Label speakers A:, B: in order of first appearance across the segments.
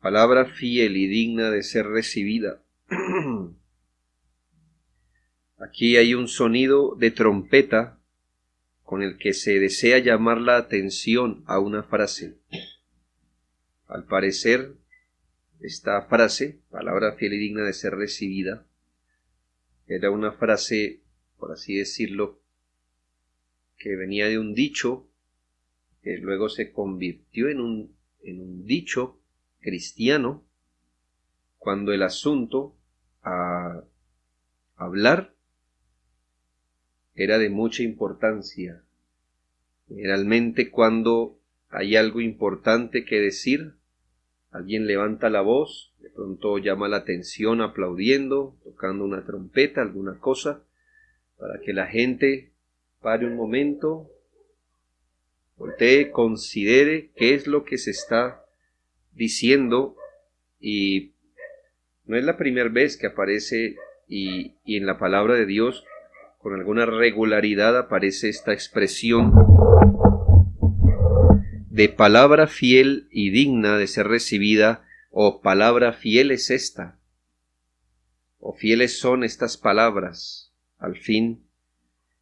A: Palabra fiel y digna de ser recibida. Aquí hay un sonido de trompeta con el que se desea llamar la atención a una frase. Al parecer, esta frase, palabra fiel y digna de ser recibida, era una frase, por así decirlo, que venía de un dicho, que luego se convirtió en un dicho cristiano, cuando el asunto a hablar era de mucha importancia. Generalmente cuando hay algo importante que decir, alguien levanta la voz, de pronto llama la atención aplaudiendo, tocando una trompeta, alguna cosa, para que la gente pare un momento, voltee, considere qué es lo que se está diciendo. Y no es la primera vez que aparece y en la palabra de Dios con alguna regularidad aparece esta expresión de palabra fiel y digna de ser recibida, o palabra fiel es esta, o fieles son estas palabras. Al fin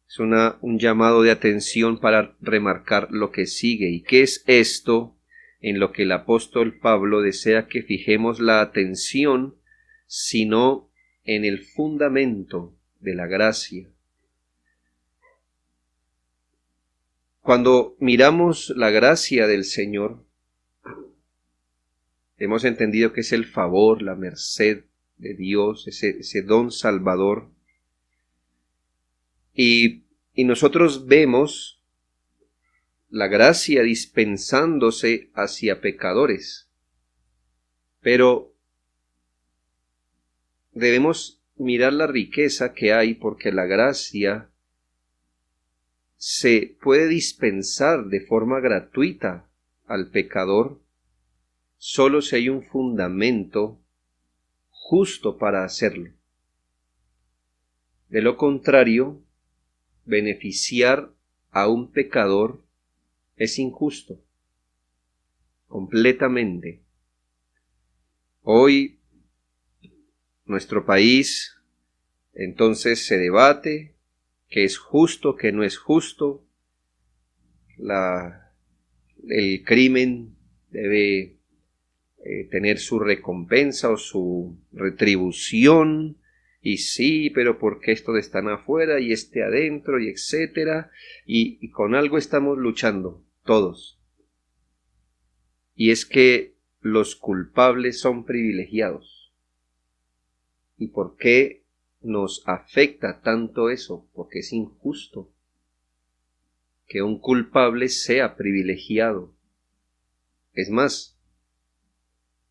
A: es un llamado de atención para remarcar lo que sigue. ¿Y qué es esto en lo que el apóstol Pablo desea que fijemos la atención, sino en el fundamento de la gracia? Cuando miramos la gracia del Señor, hemos entendido que es el favor, la merced de Dios, ese don salvador. Y nosotros vemos la gracia dispensándose hacia pecadores. Pero debemos mirar la riqueza que hay, porque la gracia se puede dispensar de forma gratuita al pecador solo si hay un fundamento justo para hacerlo. De lo contrario, beneficiar a un pecador es injusto, completamente. Hoy, nuestro país, entonces se debate qué es justo, qué no es justo. El crimen debe tener su recompensa o su retribución, y sí, pero ¿por qué estos están afuera y este adentro? Y etcétera, y con algo estamos luchando todos, y es que los culpables son privilegiados. ¿Y por qué nos afecta tanto eso? Porque es injusto que un culpable sea privilegiado. Es más,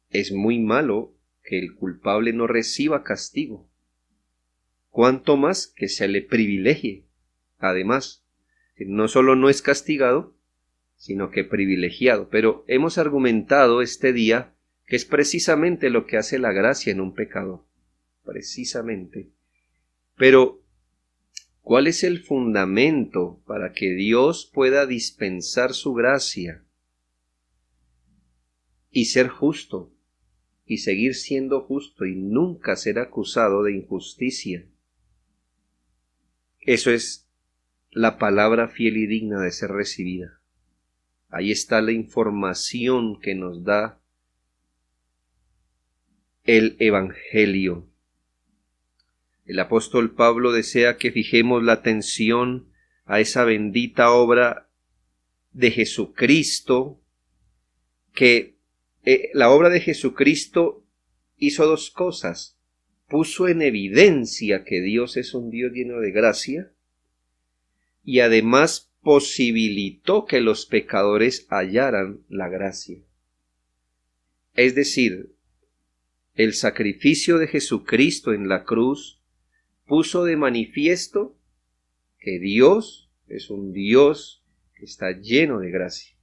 A: es muy malo que el culpable no reciba castigo, cuanto más que se le privilegie. Además, no solo no es castigado, sino que privilegiado. Pero hemos argumentado este día que es precisamente lo que hace la gracia en un pecador, precisamente. Pero, ¿cuál es el fundamento para que Dios pueda dispensar su gracia y ser justo, y seguir siendo justo y nunca ser acusado de injusticia? Eso es la palabra fiel y digna de ser recibida. Ahí está la información que nos da el Evangelio. El apóstol Pablo desea que fijemos la atención a esa bendita obra de Jesucristo, que la obra de Jesucristo hizo dos cosas: puso en evidencia que Dios es un Dios lleno de gracia, y además posibilitó que los pecadores hallaran la gracia. Es decir, el sacrificio de Jesucristo en la cruz puso de manifiesto que Dios es un Dios que está lleno de gracia.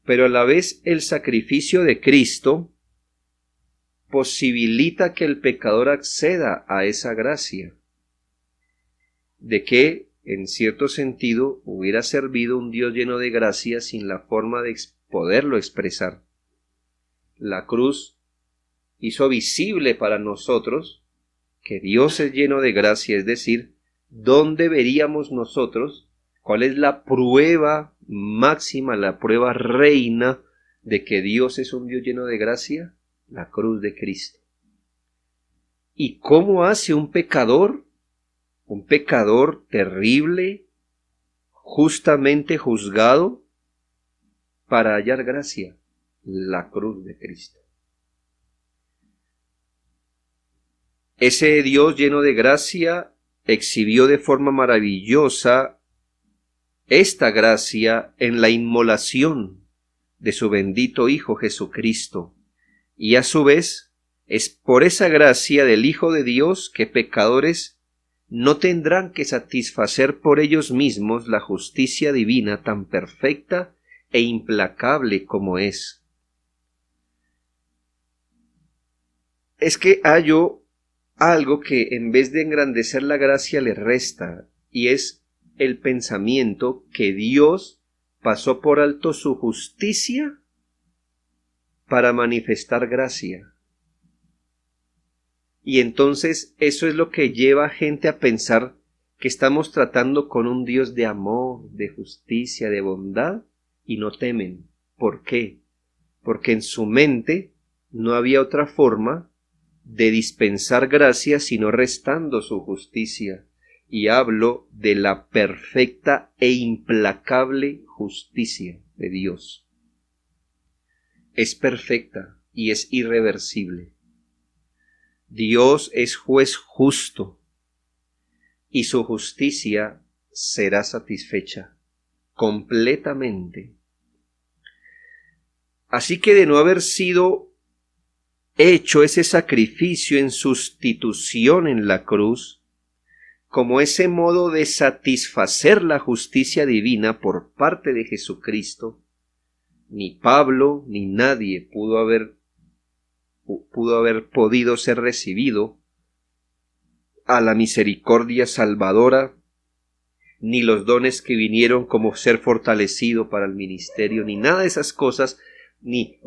A: Pero a la vez el sacrificio de Cristo posibilita que el pecador acceda a esa gracia, de que en cierto sentido hubiera servido un Dios lleno de gracia sin la forma de poderlo expresar. La cruz hizo visible para nosotros que Dios es lleno de gracia, es decir, ¿dónde veríamos nosotros cuál es la prueba máxima, la prueba reina de que Dios es un Dios lleno de gracia? La cruz de Cristo. ¿Y cómo hace un pecador terrible, justamente juzgado, para hallar gracia? La cruz de Cristo. Ese Dios lleno de gracia exhibió de forma maravillosa esta gracia en la inmolación de su bendito Hijo Jesucristo, y a su vez es por esa gracia del Hijo de Dios que pecadores no tendrán que satisfacer por ellos mismos la justicia divina tan perfecta e implacable como es. Es que hallo algo que en vez de engrandecer la gracia le resta, y es el pensamiento que Dios pasó por alto su justicia para manifestar gracia. Y entonces eso es lo que lleva a gente a pensar que estamos tratando con un Dios de amor, de justicia, de bondad, y no temen. ¿Por qué? Porque en su mente no había otra forma de dispensar gracia sino restando su justicia. Y hablo de la perfecta e implacable justicia de Dios. Es perfecta y es irreversible. Dios es juez justo y su justicia será satisfecha completamente. Así que de no haber sido hecho ese sacrificio en sustitución en la cruz, como ese modo de satisfacer la justicia divina por parte de Jesucristo, ni Pablo ni nadie pudo haber podido ser recibido a la misericordia salvadora, ni los dones que vinieron como ser fortalecido para el ministerio, ni nada de esas cosas, ni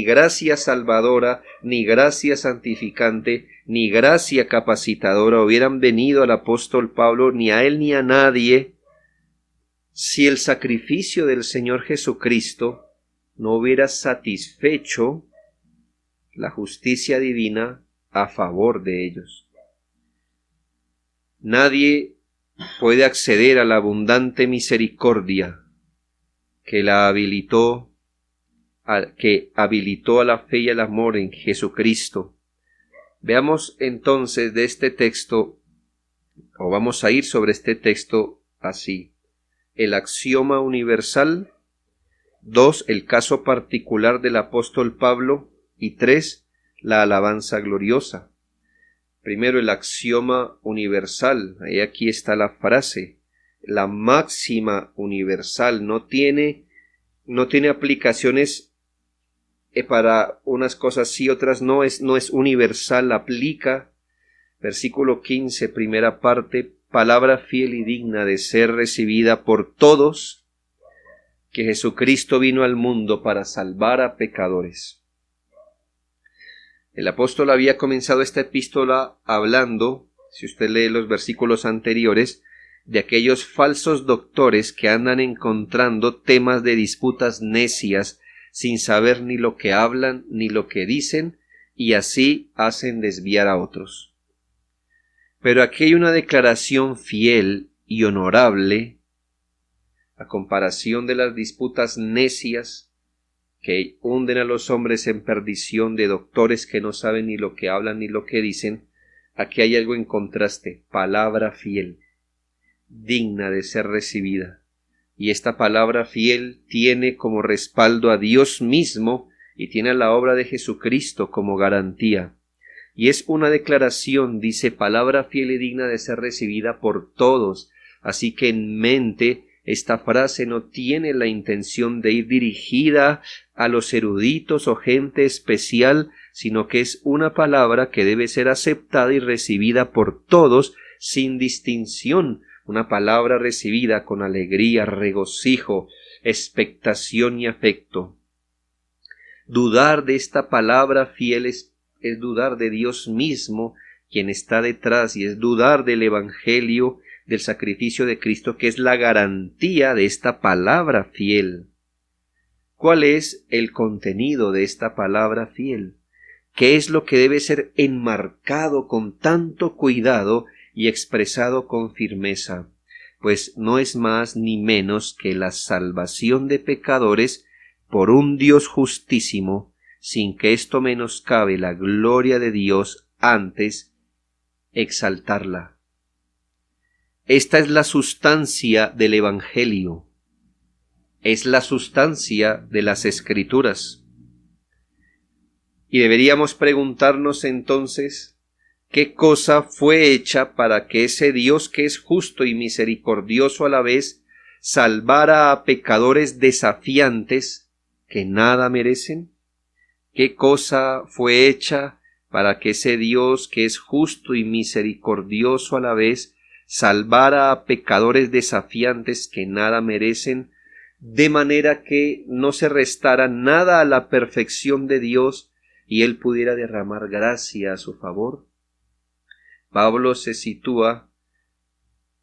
A: gracia salvadora, ni gracia santificante, ni gracia capacitadora hubieran venido al apóstol Pablo, ni a él ni a nadie, si el sacrificio del Señor Jesucristo no hubiera satisfecho la justicia divina a favor de ellos. Nadie puede acceder a la abundante misericordia que habilitó a la fe y al amor en Jesucristo. Veamos entonces de este texto, o vamos a ir sobre este texto así: el axioma universal, 2, el caso particular del apóstol Pablo, y 3, la alabanza gloriosa. Primero, el axioma universal. Ahí aquí está la frase, la máxima universal. No tiene aplicaciones para unas cosas sí, otras no. No es universal, aplica. Versículo 15, primera parte: palabra fiel y digna de ser recibida por todos, que Jesucristo vino al mundo para salvar a pecadores. El apóstol había comenzado esta epístola hablando, si usted lee los versículos anteriores, de aquellos falsos doctores que andan encontrando temas de disputas necias sin saber ni lo que hablan ni lo que dicen, y así hacen desviar a otros. Pero aquí hay una declaración fiel y honorable a comparación de las disputas necias que hunden a los hombres en perdición, de doctores que no saben ni lo que hablan ni lo que dicen. Aquí hay algo en contraste: palabra fiel, digna de ser recibida. Y esta palabra fiel tiene como respaldo a Dios mismo y tiene a la obra de Jesucristo como garantía. Y es una declaración, dice, palabra fiel y digna de ser recibida por todos. Así que en mente, esta frase no tiene la intención de ir dirigida a los eruditos o gente especial, sino que es una palabra que debe ser aceptada y recibida por todos sin distinción. Una palabra recibida con alegría, regocijo, expectación y afecto. Dudar de esta palabra fiel es es dudar de Dios mismo, quien está detrás, y es dudar del Evangelio, del sacrificio de Cristo, que es la garantía de esta palabra fiel. ¿Cuál es el contenido de esta palabra fiel? ¿Qué es lo que debe ser enmarcado con tanto cuidado y expresado con firmeza? Pues no es más ni menos que la salvación de pecadores por un Dios justísimo, sin que esto menoscabe la gloria de Dios, antes exaltarla. Esta es la sustancia del Evangelio, es la sustancia de las Escrituras. Y deberíamos preguntarnos entonces, ¿qué cosa fue hecha para que ese Dios que es justo y misericordioso a la vez salvara a pecadores desafiantes que nada merecen? ¿Qué cosa fue hecha para que ese Dios que es justo y misericordioso a la vez salvara a pecadores desafiantes que nada merecen, de manera que no se restara nada a la perfección de Dios y Él pudiera derramar gracia a su favor? Pablo se sitúa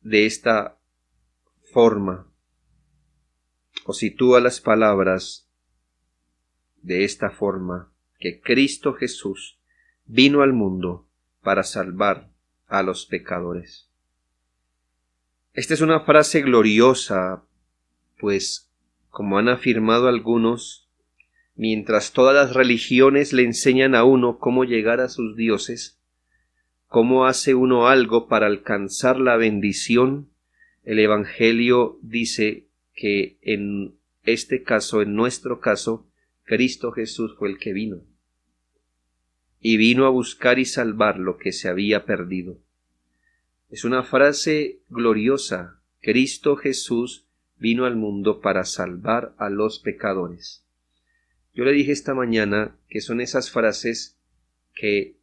A: de esta forma, o sitúa las palabras de esta forma, que Cristo Jesús vino al mundo para salvar a los pecadores. Esta es una frase gloriosa, pues, como han afirmado algunos, mientras todas las religiones le enseñan a uno cómo llegar a sus dioses, cómo hace uno algo para alcanzar la bendición, el Evangelio dice que en este caso, en nuestro caso, Cristo Jesús fue el que vino. Y vino a buscar y salvar lo que se había perdido. Es una frase gloriosa. Cristo Jesús vino al mundo para salvar a los pecadores. Yo le dije esta mañana que son esas frases que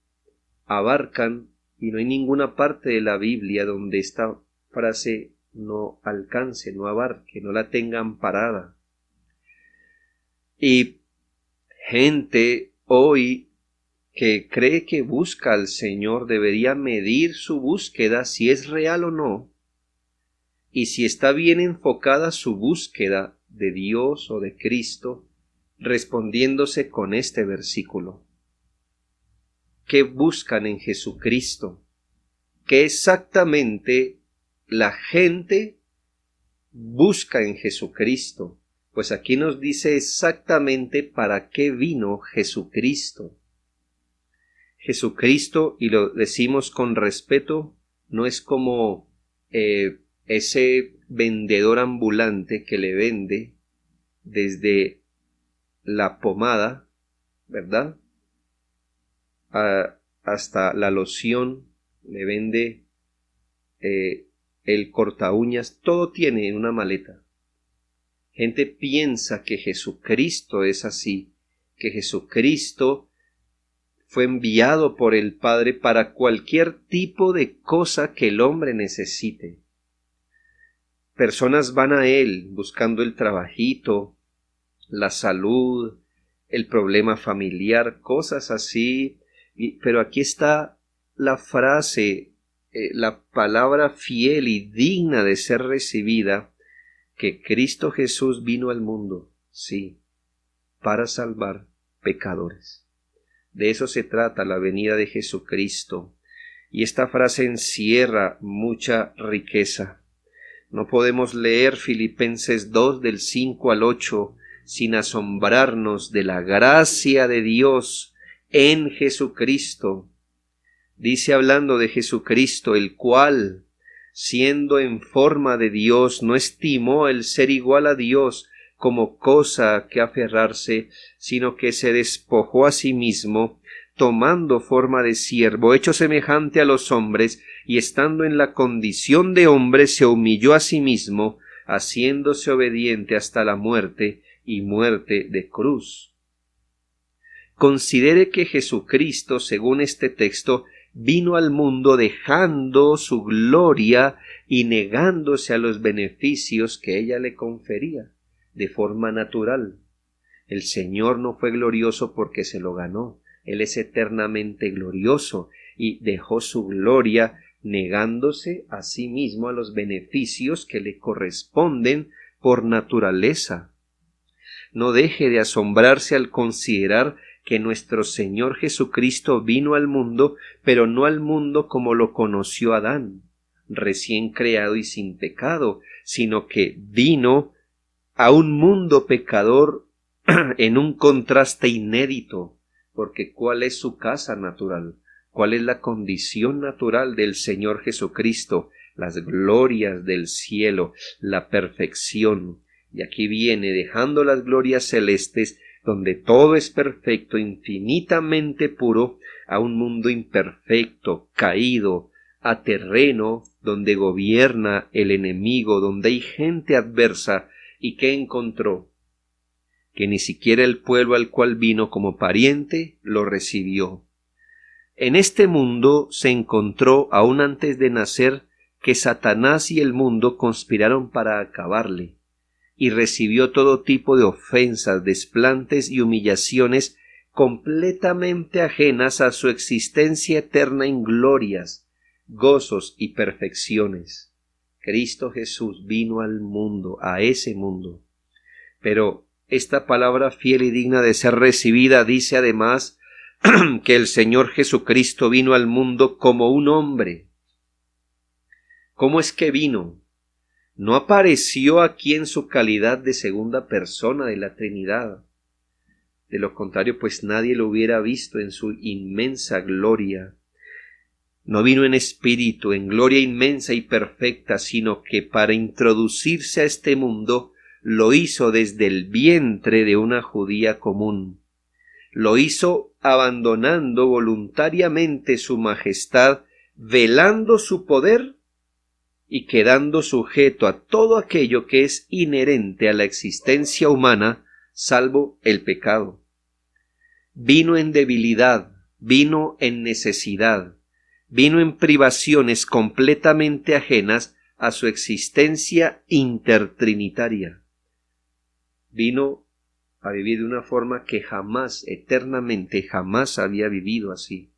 A: abarcan, y no hay ninguna parte de la Biblia donde esta frase no alcance, no abarque, no la tenga amparada. Y gente hoy que cree que busca al Señor debería medir su búsqueda, si es real o no, y si está bien enfocada su búsqueda de Dios o de Cristo, respondiéndose con este versículo. ¿Qué buscan en Jesucristo? ¿Qué exactamente la gente busca en Jesucristo? Pues aquí nos dice exactamente para qué vino Jesucristo. Jesucristo, y lo decimos con respeto, no es como ese vendedor ambulante que le vende desde la pomada, ¿verdad?, hasta la loción, le vende el corta uñas, todo tiene en una maleta. Gente piensa que Jesucristo es así, que Jesucristo fue enviado por el Padre para cualquier tipo de cosa que el hombre necesite. Personas van a Él buscando el trabajito, la salud, el problema familiar, cosas así. Pero aquí está la frase, la palabra fiel y digna de ser recibida, que Cristo Jesús vino al mundo, sí, para salvar pecadores. De eso se trata la venida de Jesucristo. Y esta frase encierra mucha riqueza. No podemos leer Filipenses 2 del 5 al 8 sin asombrarnos de la gracia de Dios en Jesucristo. Dice hablando de Jesucristo, el cual, siendo en forma de Dios, no estimó el ser igual a Dios como cosa que aferrarse, sino que se despojó a sí mismo, tomando forma de siervo, hecho semejante a los hombres, y estando en la condición de hombre, se humilló a sí mismo, haciéndose obediente hasta la muerte, y muerte de cruz. Considere que Jesucristo, según este texto, vino al mundo dejando su gloria y negándose a los beneficios que ella le confería, de forma natural. El Señor no fue glorioso porque se lo ganó. Él es eternamente glorioso y dejó su gloria negándose a sí mismo a los beneficios que le corresponden por naturaleza. No deje de asombrarse al considerar que nuestro Señor Jesucristo vino al mundo, pero no al mundo como lo conoció Adán, recién creado y sin pecado, sino que vino a un mundo pecador en un contraste inédito, porque ¿cuál es su casa natural? ¿Cuál es la condición natural del Señor Jesucristo? Las glorias del cielo, la perfección. Y aquí viene, dejando las glorias celestes, donde todo es perfecto, infinitamente puro, a un mundo imperfecto, caído, a terreno donde gobierna el enemigo, donde hay gente adversa. ¿Y qué encontró? Que ni siquiera el pueblo al cual vino como pariente lo recibió. En este mundo se encontró, aún antes de nacer, que Satanás y el mundo conspiraron para acabarle, y recibió todo tipo de ofensas, desplantes y humillaciones completamente ajenas a su existencia eterna en glorias, gozos y perfecciones. Cristo Jesús vino al mundo, a ese mundo. Pero esta palabra fiel y digna de ser recibida dice además que el Señor Jesucristo vino al mundo como un hombre. ¿Cómo es que vino? No apareció aquí en su calidad de segunda persona de la Trinidad. De lo contrario, pues nadie lo hubiera visto en su inmensa gloria. No vino en espíritu, en gloria inmensa y perfecta, sino que para introducirse a este mundo lo hizo desde el vientre de una judía común. Lo hizo abandonando voluntariamente su majestad, velando su poder y quedando sujeto a todo aquello que es inherente a la existencia humana, salvo el pecado. Vino en debilidad, vino en necesidad, vino en privaciones completamente ajenas a su existencia intertrinitaria. Vino a vivir de una forma que jamás, eternamente, jamás había vivido así.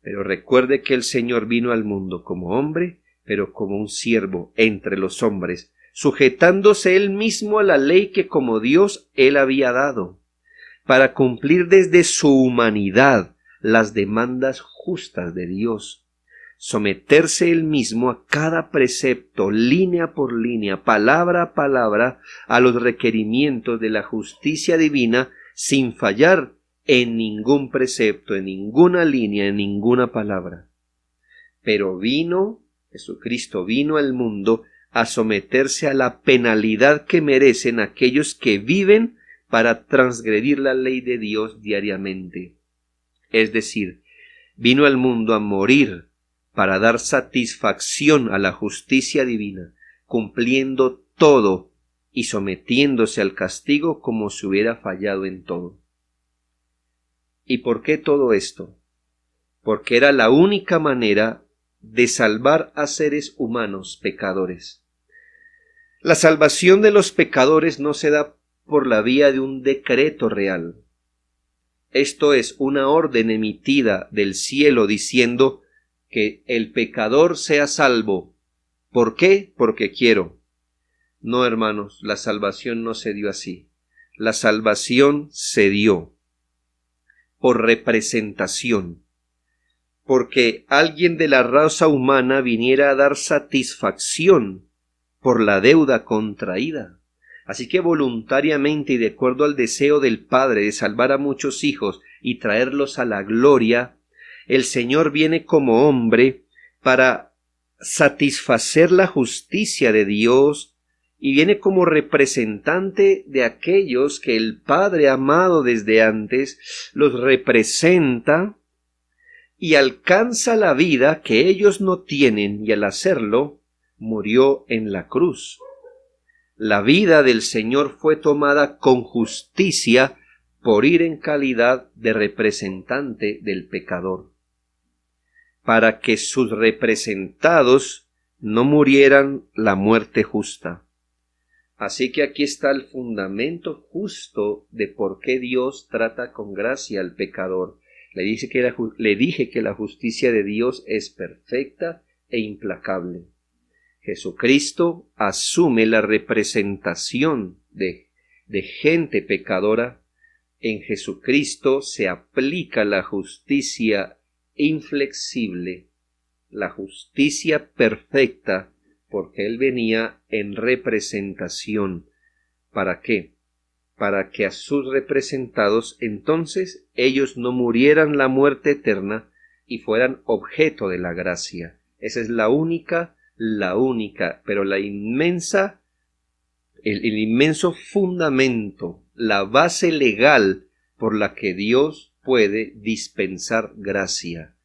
A: Pero recuerde que el Señor vino al mundo como hombre, pero como un siervo entre los hombres, sujetándose él mismo a la ley que como Dios él había dado, para cumplir desde su humanidad las demandas justas de Dios, someterse él mismo a cada precepto, línea por línea, palabra a palabra, a los requerimientos de la justicia divina, sin fallar en ningún precepto, en ninguna línea, en ninguna palabra. Pero Jesucristo vino al mundo a someterse a la penalidad que merecen aquellos que viven para transgredir la ley de Dios diariamente. Es decir, vino al mundo a morir para dar satisfacción a la justicia divina, cumpliendo todo y sometiéndose al castigo como si hubiera fallado en todo. ¿Y por qué todo esto? Porque era la única manera de salvar a seres humanos pecadores. La salvación de los pecadores no se da por la vía de un decreto real. Esto es una orden emitida del cielo diciendo que el pecador sea salvo. ¿Por qué? Porque quiero. No, hermanos, la salvación no se dio así. La salvación se dio por representación, porque alguien de la raza humana viniera a dar satisfacción por la deuda contraída. Así que voluntariamente y de acuerdo al deseo del Padre de salvar a muchos hijos y traerlos a la gloria, el Señor viene como hombre para satisfacer la justicia de Dios y viene como representante de aquellos que el Padre amado desde antes los representa y alcanza la vida que ellos no tienen y al hacerlo murió en la cruz. La vida del Señor fue tomada con justicia por ir en calidad de representante del pecador, para que sus representados no murieran la muerte justa. Así que aquí está el fundamento justo de por qué Dios trata con gracia al pecador. Le dije que la justicia de Dios es perfecta e implacable. Jesucristo asume la representación de gente pecadora. En Jesucristo se aplica la justicia inflexible, la justicia perfecta, porque Él venía en representación. ¿Para qué? Para que a sus representados entonces ellos no murieran la muerte eterna y fueran objeto de la gracia. Esa es la única, pero el inmenso fundamento, la base legal por la que Dios puede dispensar gracia.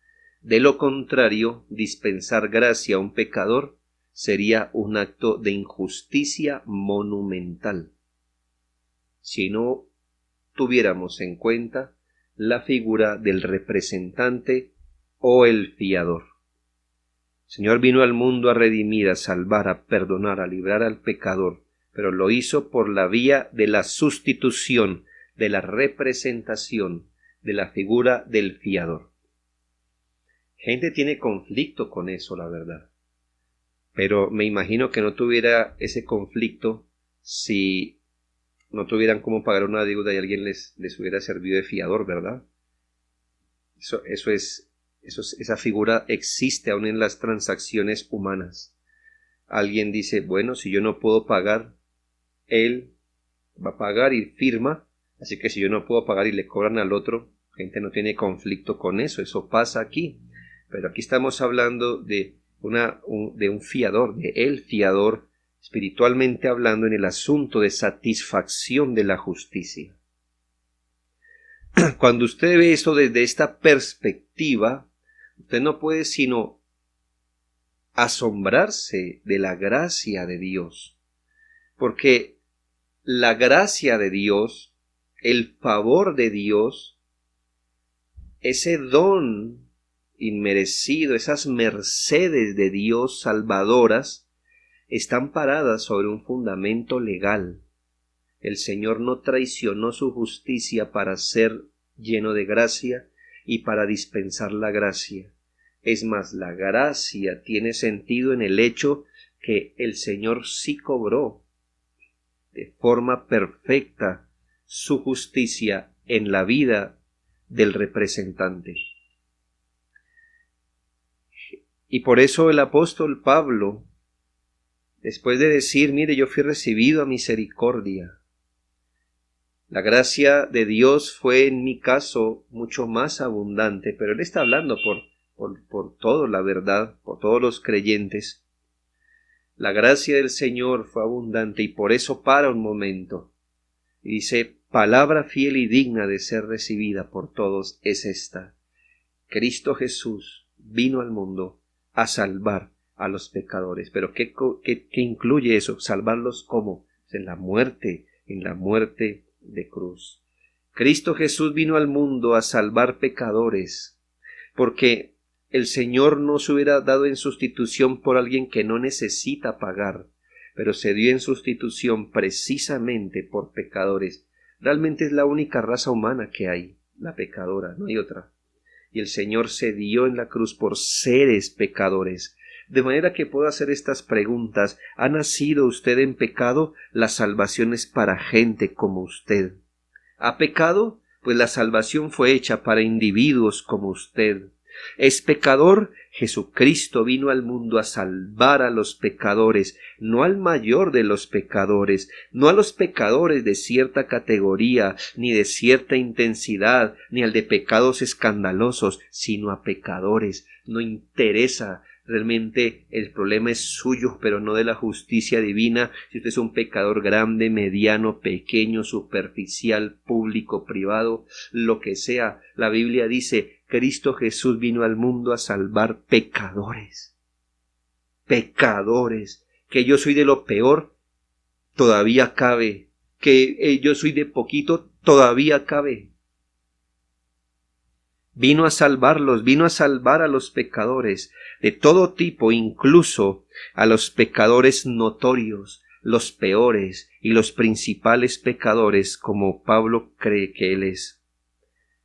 A: De lo contrario, dispensar gracia a un pecador sería un acto de injusticia monumental, si no tuviéramos en cuenta la figura del representante o el fiador. El Señor vino al mundo a redimir, a salvar, a perdonar, a librar al pecador, pero lo hizo por la vía de la sustitución, de la representación, de la figura del fiador. Gente tiene conflicto con eso, la verdad. Pero me imagino que no tuviera ese conflicto si no tuvieran cómo pagar una deuda y alguien les hubiera servido de fiador, ¿verdad? Esa figura existe aún en las transacciones humanas. Alguien dice, bueno, si yo no puedo pagar, él va a pagar y firma, así que si yo no puedo pagar y le cobran al otro, gente no tiene conflicto con eso, eso pasa aquí. Pero aquí estamos hablando de un fiador, de el fiador, espiritualmente hablando, en el asunto de satisfacción de la justicia. Cuando usted ve esto desde esta perspectiva, usted no puede sino asombrarse de la gracia de Dios, porque la gracia de Dios, el favor de Dios, ese don inmerecido, esas mercedes de Dios salvadoras, están paradas sobre un fundamento legal. El Señor no traicionó su justicia para ser lleno de gracia y para dispensar la gracia. Es más, la gracia tiene sentido en el hecho que el Señor sí cobró de forma perfecta su justicia en la vida del representante. Y por eso el apóstol Pablo, después de decir, mire, yo fui recibido a misericordia, la gracia de Dios fue en mi caso mucho más abundante, pero él está hablando por toda la verdad, por todos los creyentes. La gracia del Señor fue abundante y por eso para un momento y dice, palabra fiel y digna de ser recibida por todos es esta: Cristo Jesús vino al mundo a salvar a los pecadores. Pero ¿qué incluye eso? ¿Salvarlos cómo? En la muerte de cruz. Cristo Jesús vino al mundo a salvar pecadores, porque el Señor no se hubiera dado en sustitución por alguien que no necesita pagar, pero se dio en sustitución precisamente por pecadores. Realmente es la única raza humana que hay, la pecadora, no hay otra. Y el Señor se dio en la cruz por seres pecadores. De manera que puedo hacer estas preguntas. ¿Ha nacido usted en pecado? La salvación es para gente como usted. ¿Ha pecado? Pues la salvación fue hecha para individuos como usted. ¿Es pecador? Jesucristo vino al mundo a salvar a los pecadores, no al mayor de los pecadores, no a los pecadores de cierta categoría, ni de cierta intensidad, ni al de pecados escandalosos, sino a pecadores. No interesa. Realmente el problema es suyo, pero no de la justicia divina. Si usted es un pecador grande, mediano, pequeño, superficial, público, privado, lo que sea, la Biblia dice, Cristo Jesús vino al mundo a salvar pecadores. Pecadores. Que yo soy de lo peor, todavía cabe. Que yo soy de poquito, todavía cabe. Vino a salvarlos, vino a salvar a los pecadores de todo tipo, incluso a los pecadores notorios, los peores y los principales pecadores, como Pablo cree que él es.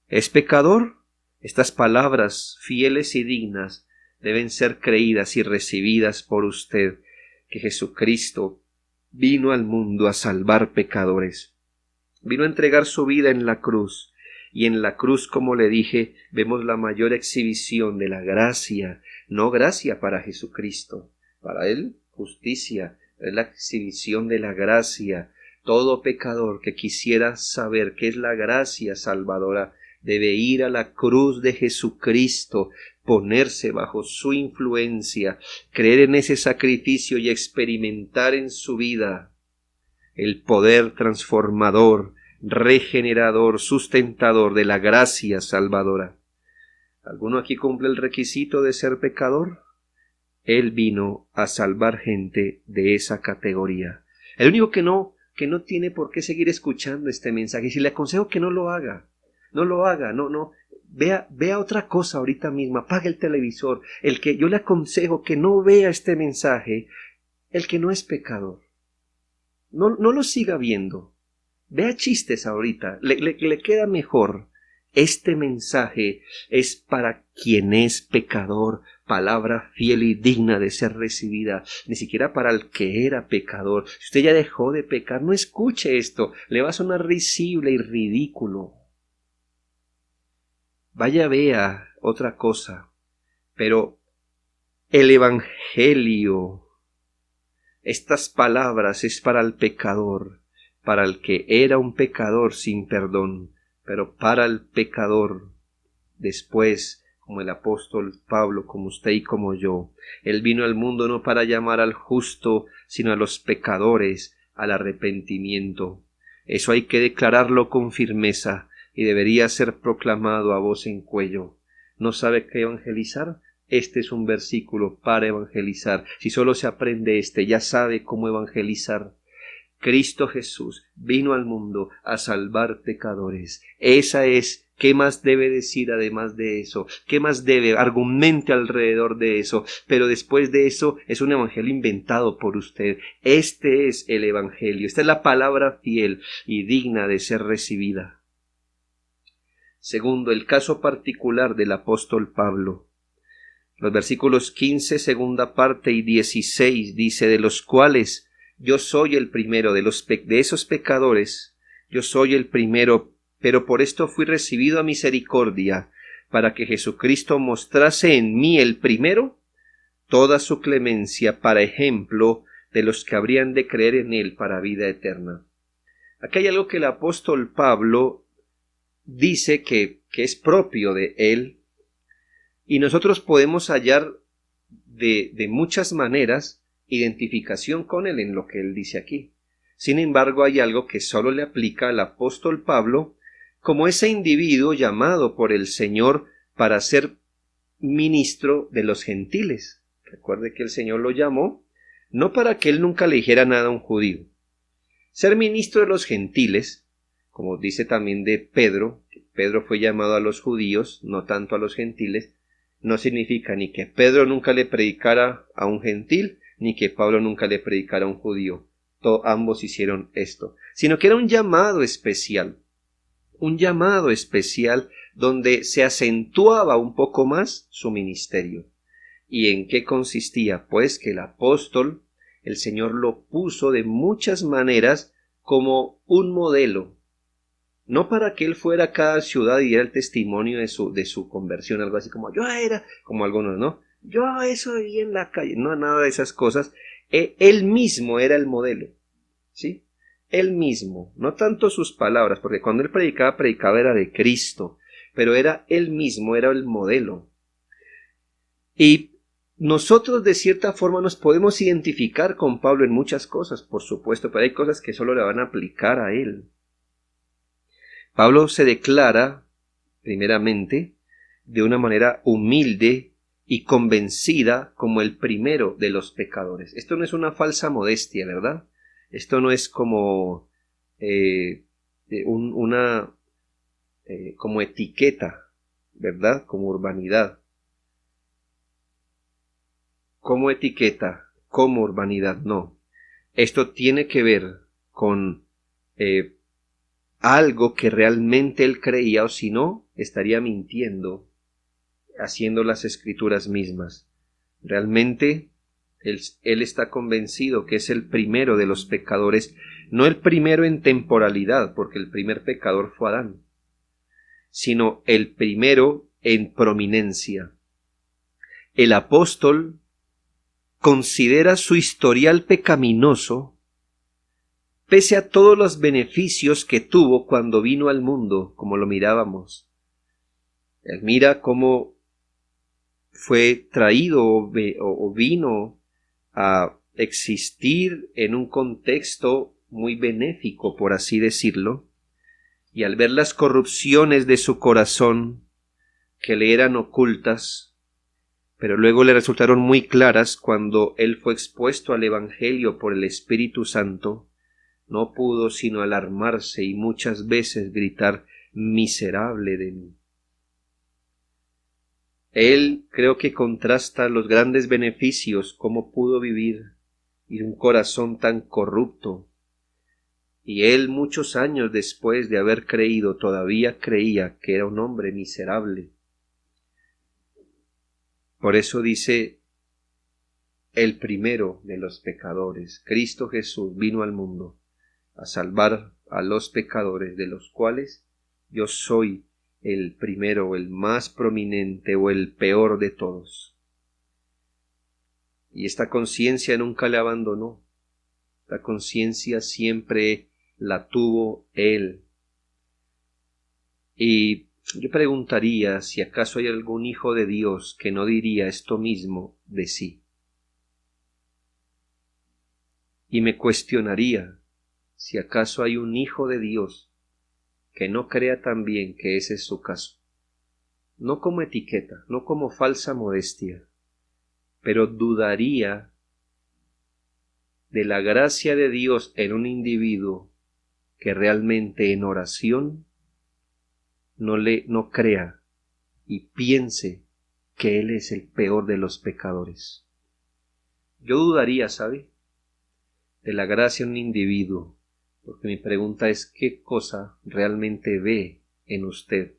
A: ¿Es pecador? Estas palabras fieles y dignas deben ser creídas y recibidas por usted, que Jesucristo vino al mundo a salvar pecadores. Vino a entregar su vida en la cruz, y en la cruz, como le dije, vemos la mayor exhibición de la gracia, no gracia para Jesucristo, para Él justicia, es la exhibición de la gracia. Todo pecador que quisiera saber qué es la gracia salvadora debe ir a la cruz de Jesucristo, ponerse bajo su influencia, creer en ese sacrificio y experimentar en su vida el poder transformador, regenerador, sustentador de la gracia salvadora. ¿Alguno aquí cumple el requisito de ser pecador? Él vino a salvar gente de esa categoría. El único que no tiene por qué seguir escuchando este mensaje, si le aconsejo que no lo haga, no, vea otra cosa ahorita mismo, apague el televisor. El que yo le aconsejo que no vea este mensaje, el que no es pecador, no lo siga viendo. Vea chistes ahorita, le queda mejor. Este mensaje es para quien es pecador, palabra fiel y digna de ser recibida, ni siquiera para el que era pecador. Si usted ya dejó de pecar, no escuche esto, le va a sonar risible y ridículo. Vaya, vea otra cosa, pero el Evangelio, estas palabras es para el pecador, para el que era un pecador sin perdón, pero para el pecador después, como el apóstol Pablo, como usted y como yo. Él vino al mundo no para llamar al justo, sino a los pecadores al arrepentimiento. Eso hay que declararlo con firmeza y debería ser proclamado a voz en cuello. ¿No sabe qué evangelizar? Este es un versículo para evangelizar. Si solo se aprende este, ya sabe cómo evangelizar. Cristo Jesús vino al mundo a salvar pecadores. Esa es. ¿Qué más debe decir además de eso? ¿Qué más debe? Argumente alrededor de eso. Pero después de eso es un evangelio inventado por usted. Este es el evangelio. Esta es la palabra fiel y digna de ser recibida. Segundo, el caso particular del apóstol Pablo. Los versículos 15, segunda parte, y 16 dice: de los cuales yo soy el primero, de esos pecadores, yo soy el primero, pero por esto fui recibido a misericordia, para que Jesucristo mostrase en mí el primero toda su clemencia para ejemplo de los que habrían de creer en él para vida eterna. Aquí hay algo que el apóstol Pablo dice que es propio de él, y nosotros podemos hallar de muchas maneras identificación con él en lo que él dice aquí. Sin embargo, hay algo que solo le aplica al apóstol Pablo como ese individuo llamado por el Señor para ser ministro de los gentiles. Recuerde que el Señor lo llamó no para que él nunca le dijera nada a un judío. Ser ministro de los gentiles, como dice también de Pedro, que Pedro fue llamado a los judíos, no tanto a los gentiles, no significa ni que Pedro nunca le predicara a un gentil, ni que Pablo nunca le predicara a un judío. Ambos hicieron esto, sino que era un llamado especial donde se acentuaba un poco más su ministerio. ¿Y en qué consistía? Pues que el apóstol, el Señor lo puso de muchas maneras como un modelo, no para que él fuera a cada ciudad y diera el testimonio de su conversión, algo así como yo era, como algunos, ¿no? Yo eso vi en la calle, no, nada de esas cosas. Él mismo era el modelo, ¿sí? Él mismo, no tanto sus palabras, porque cuando él predicaba era de Cristo, pero era él mismo, era el modelo. Y nosotros de cierta forma nos podemos identificar con Pablo en muchas cosas, por supuesto, pero hay cosas que solo le van a aplicar a él. Pablo se declara, primeramente, de una manera humilde y convencida como el primero de los pecadores. Esto no es una falsa modestia, ¿verdad? Esto no es como como etiqueta, ¿verdad? Como urbanidad. Como etiqueta, como urbanidad, no. Esto tiene que ver con algo que realmente él creía, o si no, estaría mintiendo haciendo las Escrituras mismas. Realmente él está convencido que es el primero de los pecadores, no el primero en temporalidad, porque el primer pecador fue Adán, sino el primero en prominencia. El apóstol considera su historial pecaminoso, pese a todos los beneficios que tuvo cuando vino al mundo, como lo mirábamos. Él mira cómo fue traído o vino a existir en un contexto muy benéfico, por así decirlo, y al ver las corrupciones de su corazón que le eran ocultas, pero luego le resultaron muy claras cuando él fue expuesto al Evangelio por el Espíritu Santo, no pudo sino alarmarse y muchas veces gritar: miserable de mí. Él creo que contrasta los grandes beneficios, cómo pudo vivir, y un corazón tan corrupto. Y él, muchos años después de haber creído, todavía creía que era un hombre miserable. Por eso dice: el primero de los pecadores. Cristo Jesús vino al mundo a salvar a los pecadores, de los cuales yo soy el primero, el más prominente o el peor de todos. Y esta conciencia nunca le abandonó. La conciencia siempre la tuvo él. Y yo preguntaría si acaso hay algún hijo de Dios que no diría esto mismo de sí. Y me cuestionaría si acaso hay un hijo de Dios que no crea también que ese es su caso. No como etiqueta, no como falsa modestia, pero dudaría de la gracia de Dios en un individuo que realmente en oración no crea y piense que él es el peor de los pecadores. Yo dudaría, ¿sabe?, de la gracia en un individuo, porque mi pregunta es: ¿qué cosa realmente ve en usted?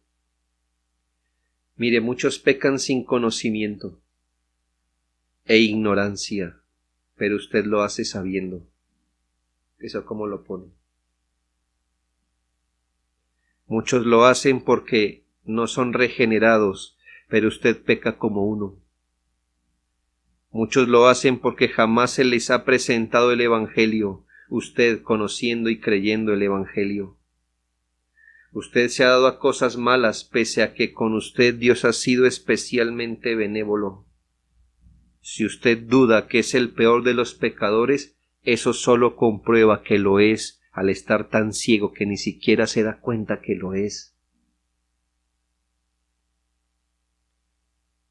A: Mire, muchos pecan sin conocimiento e ignorancia, pero usted lo hace sabiendo. ¿Eso cómo lo pone? Muchos lo hacen porque no son regenerados, pero usted peca como uno. Muchos lo hacen porque jamás se les ha presentado el Evangelio, usted conociendo y creyendo el Evangelio. Usted se ha dado a cosas malas, pese a que con usted Dios ha sido especialmente benévolo. Si usted duda que es el peor de los pecadores, eso solo comprueba que lo es al estar tan ciego que ni siquiera se da cuenta que lo es.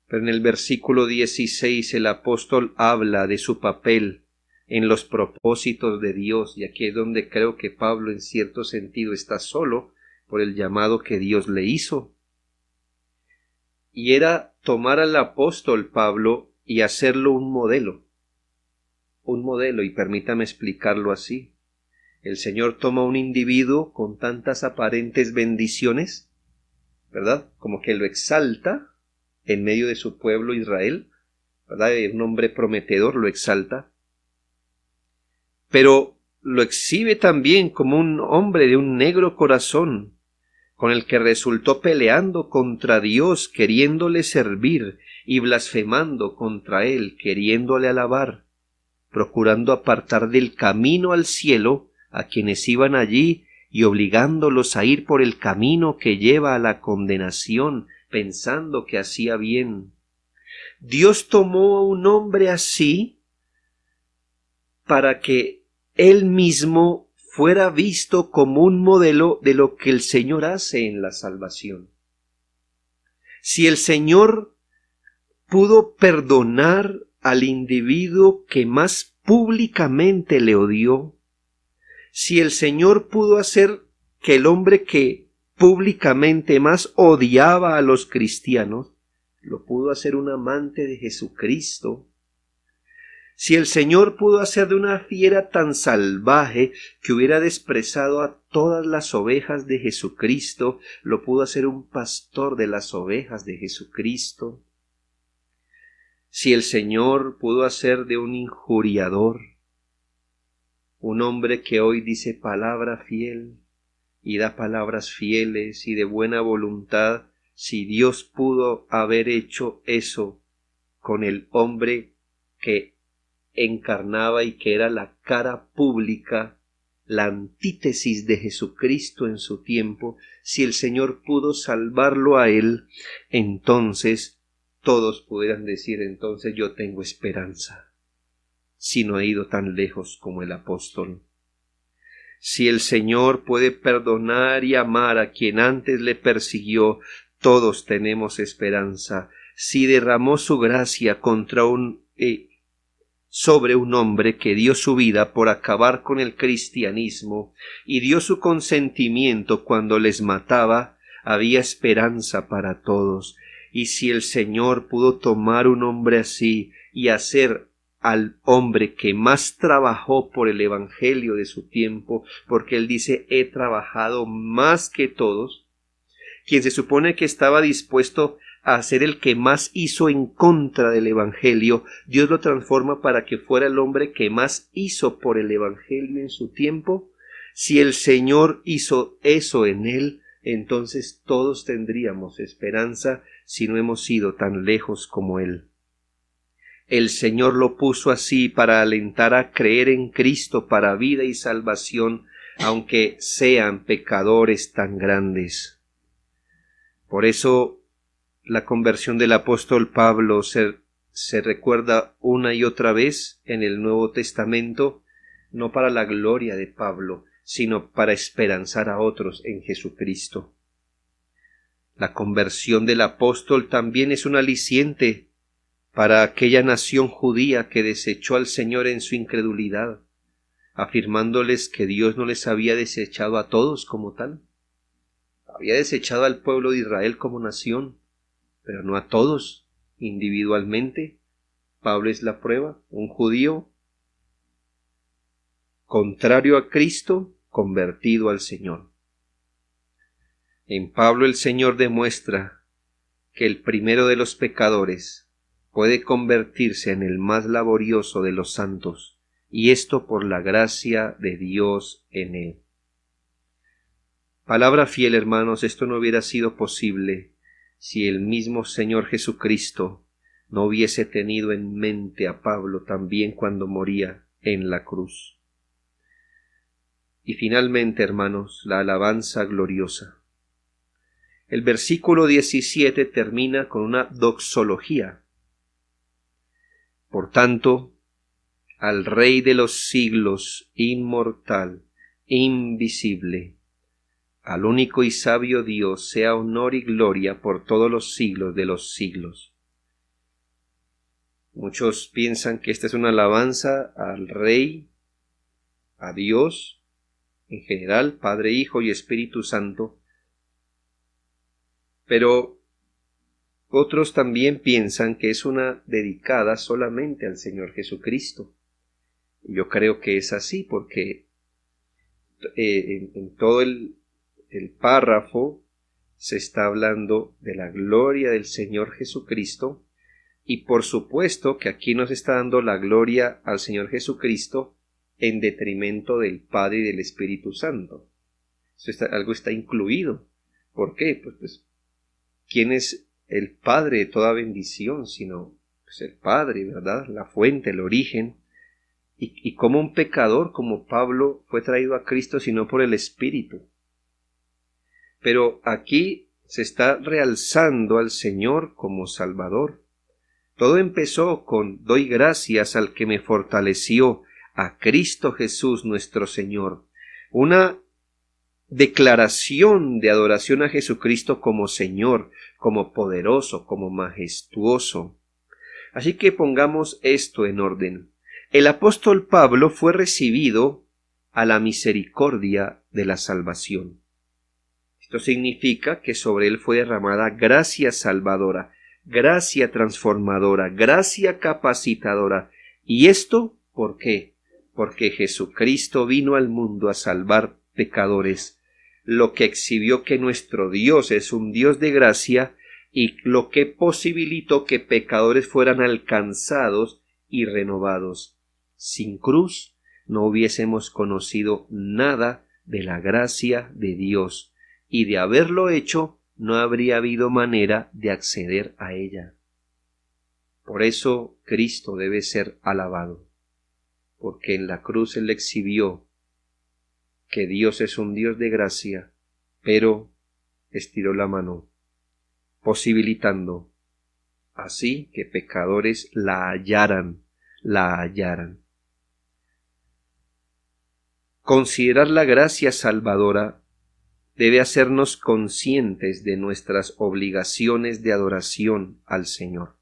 A: Pero en el versículo 16 el apóstol habla de su papel en los propósitos de Dios, y aquí es donde creo que Pablo en cierto sentido está solo por el llamado que Dios le hizo. Y era tomar al apóstol Pablo y hacerlo un modelo, y permítame explicarlo así. El Señor toma un individuo con tantas aparentes bendiciones, ¿verdad?, como que lo exalta en medio de su pueblo Israel, ¿verdad?, un hombre prometedor, lo exalta, pero lo exhibe también como un hombre de un negro corazón, con el que resultó peleando contra Dios, queriéndole servir, y blasfemando contra él, queriéndole alabar, procurando apartar del camino al cielo a quienes iban allí y obligándolos a ir por el camino que lleva a la condenación, pensando que hacía bien. Dios tomó a un hombre así para que él mismo fuera visto como un modelo de lo que el Señor hace en la salvación. Si el Señor pudo perdonar al individuo que más públicamente le odió, si el Señor pudo hacer que el hombre que públicamente más odiaba a los cristianos, lo pudo hacer un amante de Jesucristo, Si el Señor pudo hacer de una fiera tan salvaje que hubiera desprezado a todas las ovejas de Jesucristo, lo pudo hacer un pastor de las ovejas de Jesucristo. Si el Señor pudo hacer de un injuriador un hombre que hoy dice palabra fiel y da palabras fieles y de buena voluntad, si Dios pudo haber hecho eso con el hombre que encarnaba y que era la cara pública, la antítesis de Jesucristo en su tiempo, si el Señor pudo salvarlo a él, entonces todos pudieran decir, entonces yo tengo esperanza, si no he ido tan lejos como el apóstol. Si el Señor puede perdonar y amar a quien antes le persiguió, todos tenemos esperanza. Si derramó su gracia sobre un hombre que dio su vida por acabar con el cristianismo y dio su consentimiento cuando les mataba, había esperanza para todos. Y si el Señor pudo tomar un hombre así y hacer al hombre que más trabajó por el evangelio de su tiempo, porque él dice, he trabajado más que todos, quien se supone que estaba dispuesto a ser el que más hizo en contra del evangelio, Dios lo transforma para que fuera el hombre que más hizo por el evangelio en su tiempo. Si el Señor hizo eso en él, entonces todos tendríamos esperanza si no hemos ido tan lejos como él. El Señor lo puso así para alentar a creer en Cristo para vida y salvación, aunque sean pecadores tan grandes. Por eso la conversión del apóstol Pablo se recuerda una y otra vez en el Nuevo Testamento, no para la gloria de Pablo, sino para esperanzar a otros en Jesucristo. La conversión del apóstol también es un aliciente para aquella nación judía que desechó al Señor en su incredulidad, afirmándoles que Dios no les había desechado a todos como tal. Había desechado al pueblo de Israel como nación, pero no a todos individualmente. Pablo es la prueba, un judío contrario a Cristo, convertido al Señor. En Pablo el Señor demuestra que el primero de los pecadores puede convertirse en el más laborioso de los santos, y esto por la gracia de Dios en él. Palabra fiel, hermanos, esto no hubiera sido posible si el mismo Señor Jesucristo no hubiese tenido en mente a Pablo también cuando moría en la cruz. Y finalmente, hermanos, la alabanza gloriosa. El versículo 17 termina con una doxología. Por tanto, al Rey de los siglos, inmortal, invisible, al único y sabio Dios, sea honor y gloria por todos los siglos de los siglos. Muchos piensan que esta es una alabanza al Rey, a Dios, en general, Padre, Hijo y Espíritu Santo, pero otros también piensan que es una dedicada solamente al Señor Jesucristo. Yo creo que es así porque en todo el párrafo se está hablando de la gloria del Señor Jesucristo y por supuesto que aquí nos está dando la gloria al Señor Jesucristo en detrimento del Padre y del Espíritu Santo. Algo está incluido. ¿Por qué? Pues ¿quién es el Padre de toda bendición? Sino pues el Padre, ¿verdad? La fuente, el origen. Y como un pecador como Pablo fue traído a Cristo sino por el Espíritu. Pero aquí se está realzando al Señor como Salvador. Todo empezó con doy gracias al que me fortaleció, a Cristo Jesús nuestro Señor. Una declaración de adoración a Jesucristo como Señor, como poderoso, como majestuoso. Así que pongamos esto en orden. El apóstol Pablo fue recibido a la misericordia de la salvación. Esto significa que sobre él fue derramada gracia salvadora, gracia transformadora, gracia capacitadora, ¿Y esto por qué? Porque Jesucristo vino al mundo a salvar pecadores, lo que exhibió que nuestro Dios es un Dios de gracia y lo que posibilitó que pecadores fueran alcanzados y renovados. Sin cruz no hubiésemos conocido nada de la gracia de Dios, y de haberlo hecho no habría habido manera de acceder a ella. Por eso Cristo debe ser alabado, porque en la cruz Él exhibió que Dios es un Dios de gracia, pero estiró la mano, posibilitando así que pecadores la hallaran. Considerar la gracia salvadora debe hacernos conscientes de nuestras obligaciones de adoración al Señor.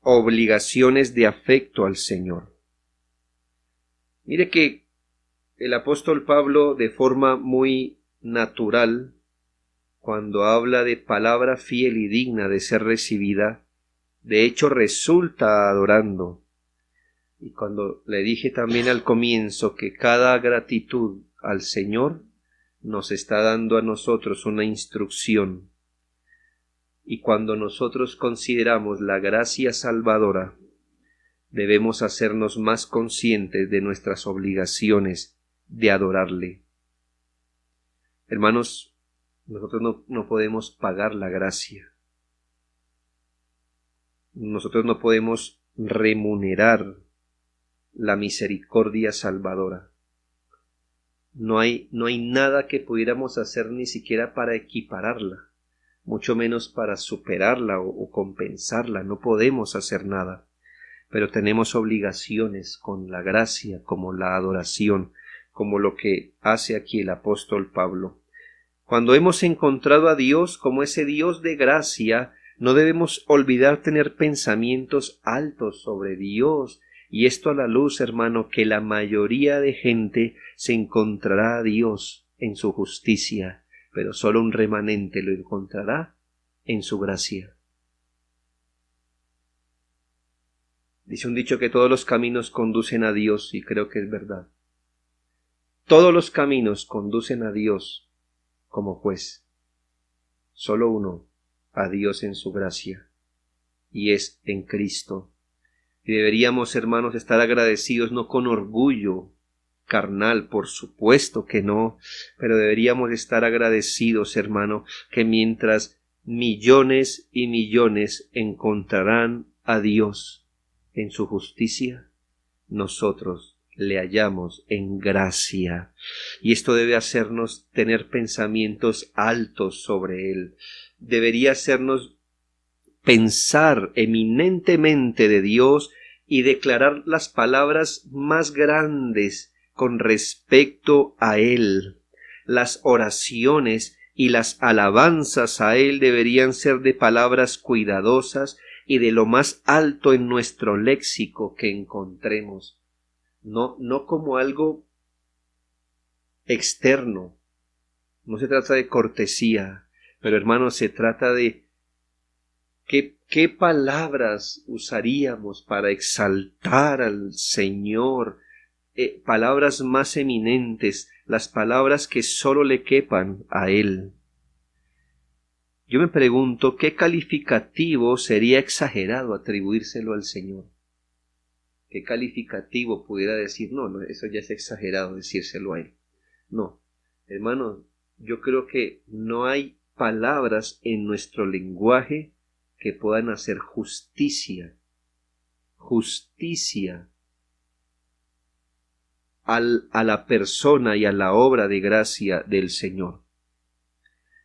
A: Obligaciones de afecto al Señor. Mire que el apóstol Pablo, de forma muy natural, cuando habla de palabra fiel y digna de ser recibida, de hecho resulta adorando. Y cuando le dije también al comienzo que cada gratitud al Señor nos está dando a nosotros una instrucción, y cuando nosotros consideramos la gracia salvadora, debemos hacernos más conscientes de nuestras obligaciones de adorarle. Hermanos, nosotros no podemos pagar la gracia. Nosotros no podemos remunerar la misericordia salvadora. No hay nada que pudiéramos hacer ni siquiera para equipararla, mucho menos para superarla o compensarla. No podemos hacer nada, pero tenemos obligaciones con la gracia, como la adoración, como lo que hace aquí el apóstol Pablo. Cuando hemos encontrado a Dios como ese Dios de gracia, no debemos olvidar tener pensamientos altos sobre Dios, y esto a la luz, hermano, que la mayoría de gente se encontrará a Dios en su justicia, pero solo un remanente lo encontrará en su gracia. Dice un dicho que todos los caminos conducen a Dios, y creo que es verdad. Todos los caminos conducen a Dios como juez. Solo uno, a Dios en su gracia, y es en Cristo. Y deberíamos, hermanos, estar agradecidos no con orgullo carnal, por supuesto que no, pero deberíamos estar agradecidos, hermano, que mientras millones y millones encontrarán a Dios en su justicia, nosotros le hallamos en gracia. Y esto debe hacernos tener pensamientos altos sobre Él. Debería hacernos pensar eminentemente de Dios y declarar las palabras más grandes con respecto a Él. Las oraciones y las alabanzas a Él deberían ser de palabras cuidadosas y de lo más alto en nuestro léxico que encontremos. No como algo externo. No se trata de cortesía, pero hermanos, se trata de ¿qué palabras usaríamos para exaltar al Señor? Palabras más eminentes, las palabras que sólo le quepan a Él. Yo me pregunto, ¿qué calificativo sería exagerado atribuírselo al Señor? ¿Qué calificativo pudiera decir, no, eso ya es exagerado decírselo a Él? No, hermanos, yo creo que no hay palabras en nuestro lenguaje que puedan hacer justicia a la persona y a la obra de gracia del Señor.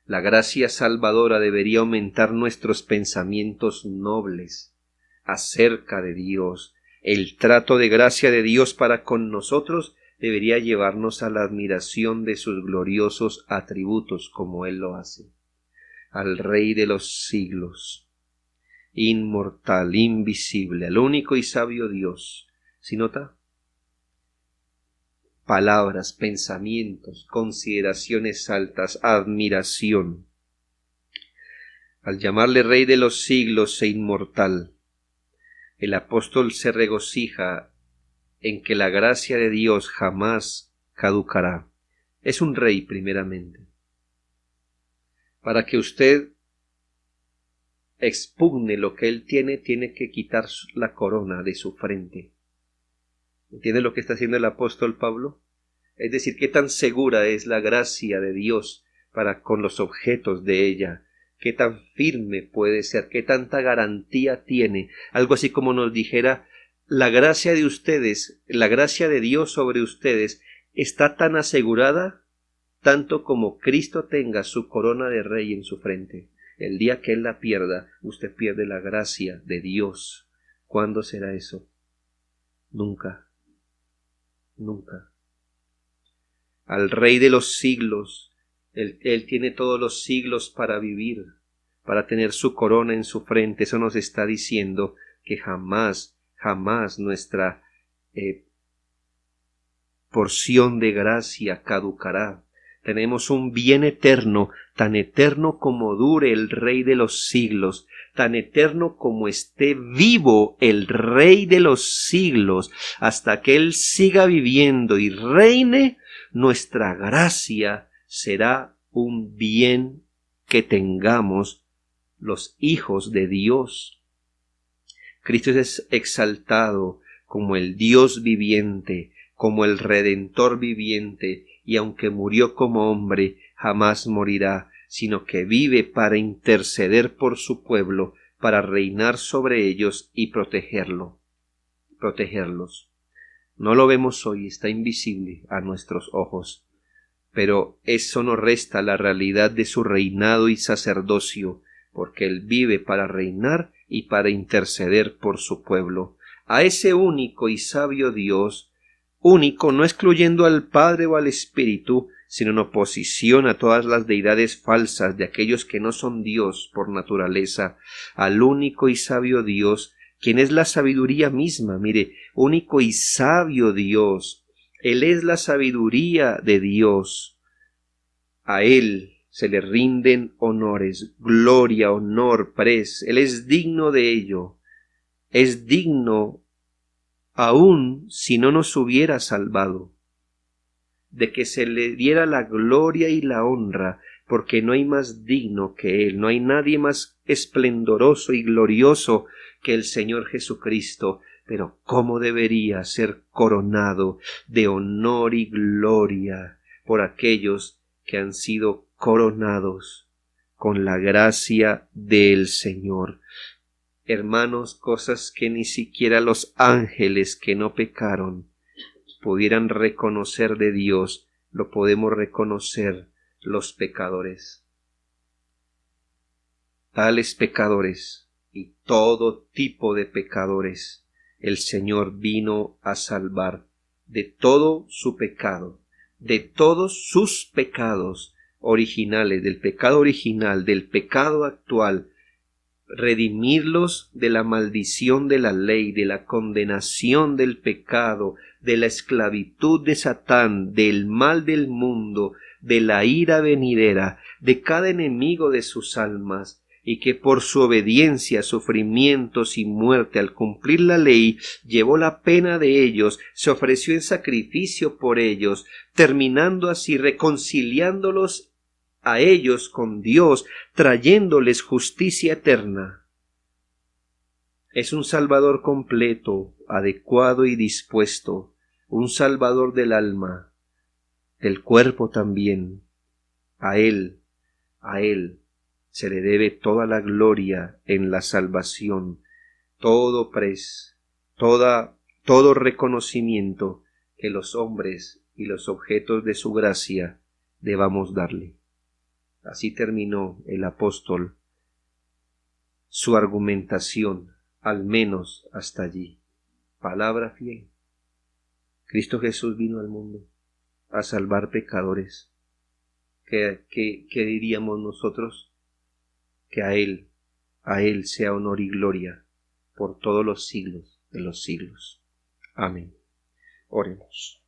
A: La gracia salvadora debería aumentar nuestros pensamientos nobles acerca de Dios. El trato de gracia de Dios para con nosotros debería llevarnos a la admiración de sus gloriosos atributos, como Él lo hace. Al Rey de los siglos, inmortal, invisible, al único y sabio Dios. ¿Sí nota? Palabras, pensamientos, consideraciones altas, admiración. Al llamarle Rey de los siglos e inmortal, El apóstol se regocija en que la gracia de Dios jamás caducará. Es un rey primeramente. Para que usted expugne lo que él tiene, tiene que quitar la corona de su frente. ¿Entiende lo que está haciendo el apóstol Pablo? Es decir, qué tan segura es la gracia de Dios para con los objetos de ella, qué tan firme puede ser, qué tanta garantía tiene. Algo así como nos dijera, la gracia de ustedes, la gracia de Dios sobre ustedes está tan asegurada tanto como Cristo tenga su corona de rey en su frente. El día que Él la pierda, usted pierde la gracia de Dios. ¿Cuándo será eso? Nunca. Nunca. Al Rey de los siglos, Él tiene todos los siglos para vivir, para tener su corona en su frente. Eso nos está diciendo que jamás, jamás nuestra porción de gracia caducará. Tenemos un bien eterno, tan eterno como dure el Rey de los siglos, tan eterno como esté vivo el Rey de los siglos, hasta que Él siga viviendo y reine, nuestra gracia será un bien que tengamos los hijos de Dios. Cristo es exaltado como el Dios viviente, como el Redentor viviente, y aunque murió como hombre, jamás morirá, sino que vive para interceder por su pueblo, para reinar sobre ellos y protegerlos. No lo vemos hoy, está invisible a nuestros ojos, pero eso no resta la realidad de su reinado y sacerdocio, porque Él vive para reinar y para interceder por su pueblo. A ese único y sabio Dios, único, no excluyendo al Padre o al Espíritu, sino en oposición a todas las deidades falsas de aquellos que no son Dios por naturaleza, al único y sabio Dios, quien es la sabiduría misma. Mire, único y sabio Dios, Él es la sabiduría de Dios. A Él se le rinden honores, gloria, honor, pres. Él es digno de ello. Es digno aun si no nos hubiera salvado, de que se le diera la gloria y la honra, porque no hay más digno que Él, no hay nadie más esplendoroso y glorioso que el Señor Jesucristo. Pero ¿cómo debería ser coronado de honor y gloria por aquellos que han sido coronados con la gracia del Señor? Hermanos, cosas que ni siquiera los ángeles que no pecaron pudieran reconocer de Dios, lo podemos reconocer los pecadores. Tales pecadores y todo tipo de pecadores, el Señor vino a salvar de todo su pecado, de todos sus pecados originales, del pecado original, del pecado actual, redimirlos de la maldición de la ley, de la condenación del pecado, de la esclavitud de Satán, del mal del mundo, de la ira venidera, de cada enemigo de sus almas, y que por su obediencia, sufrimientos y muerte al cumplir la ley, llevó la pena de ellos, se ofreció en sacrificio por ellos, terminando así reconciliándolos a ellos con Dios, trayéndoles justicia eterna. Es un Salvador completo, adecuado y dispuesto, un Salvador del alma, del cuerpo también. A Él se le debe toda la gloria en la salvación, todo todo reconocimiento que los hombres y los objetos de su gracia debamos darle. Así terminó el apóstol su argumentación, al menos hasta allí. Palabra fiel. Cristo Jesús vino al mundo a salvar pecadores. ¿Qué diríamos nosotros? Que a Él sea honor y gloria por todos los siglos de los siglos. Amén. Oremos.